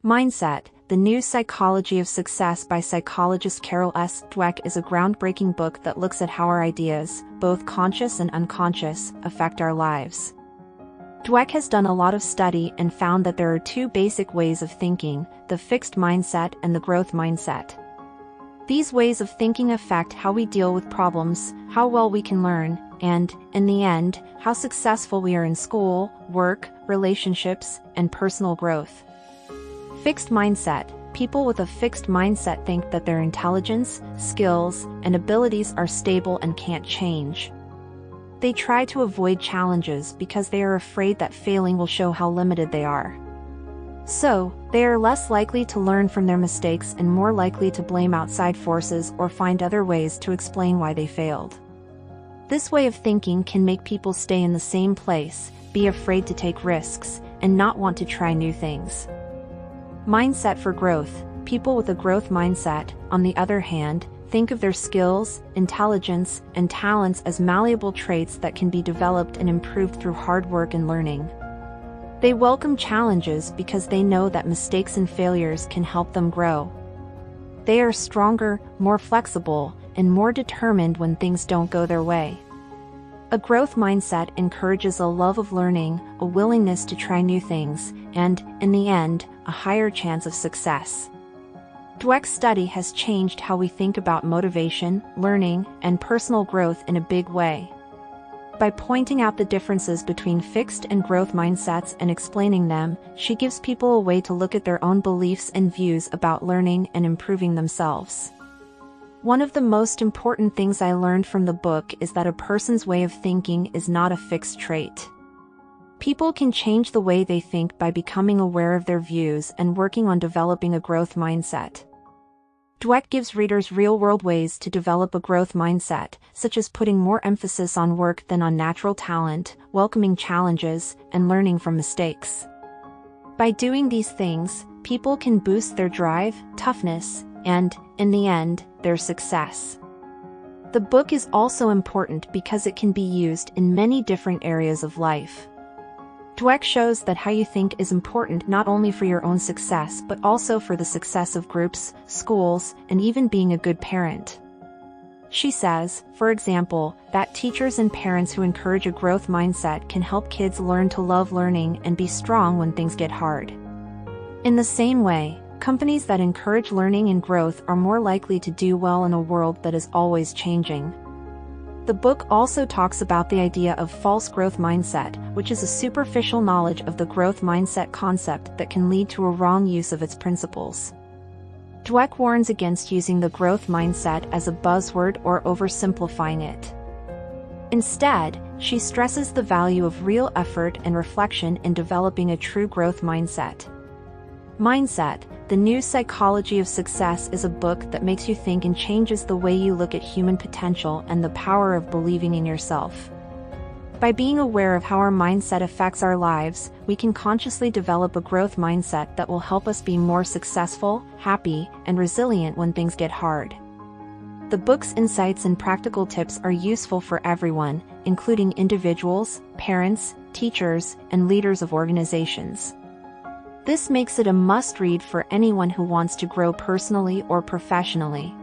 Mindset, The New Psychology of Success by psychologist Carol S. Dweck is a groundbreaking book that looks at how our ideas, both conscious and unconscious, affect our lives. Dweck has done a lot of study and found that there are two basic ways of thinking, the fixed mindset and the growth mindset. These ways of thinking affect how we deal with problems, how well we can learn, and, in the end, how successful we are in school, work, relationships, and personal growth. Fixed mindset. People with a fixed mindset think that their intelligence, skills, and abilities are stable and can't change. They try to avoid challenges because they are afraid that failing will show how limited they are. So, they are less likely to learn from their mistakes and more likely to blame outside forces or find other ways to explain why they failed. This way of thinking can make people stay in the same place, be afraid to take risks, and not want to try new things. Mindset for growth. People with a growth mindset, on the other hand, think of their skills, intelligence, and talents as malleable traits that can be developed and improved through hard work and learning. They welcome challenges because they know that mistakes and failures can help them grow. They are stronger, more flexible, and more determined when things don't go their way. A growth mindset encourages a love of learning, a willingness to try new things, and, in the end, a higher chance of success. Dweck's study has changed how we think about motivation, learning, and personal growth in a big way. By pointing out the differences between fixed and growth mindsets and explaining them, she gives people a way to look at their own beliefs and views about learning and improving themselves. One of the most important things I learned from the book is that a person's way of thinking is not a fixed trait. People can change the way they think by becoming aware of their views and working on developing a growth mindset. Dweck gives readers real-world ways to develop a growth mindset, such as putting more emphasis on work than on natural talent, welcoming challenges, and learning from mistakes. By doing these things, people can boost their drive, toughness, and, in the end, their success. The book is also important because it can be used in many different areas of life. Dweck shows that how you think is important not only for your own success but also for the success of groups, schools, and even being a good parent. She says, for example, that teachers and parents who encourage a growth mindset can help kids learn to love learning and be strong when things get hard. In the same way, companies that encourage learning and growth are more likely to do well in a world that is always changing. The book also talks about the idea of false growth mindset, which is a superficial knowledge of the growth mindset concept that can lead to a wrong use of its principles. Dweck warns against using the growth mindset as a buzzword or oversimplifying it. Instead, she stresses the value of real effort and reflection in developing a true growth mindset. Mindset, The New Psychology of Success is a book that makes you think and changes the way you look at human potential and the power of believing in yourself. By being aware of how our mindset affects our lives, we can consciously develop a growth mindset that will help us be more successful, happy, and resilient when things get hard. The book's insights and practical tips are useful for everyone, including individuals, parents, teachers, and leaders of organizations. This makes it a must-read for anyone who wants to grow personally or professionally.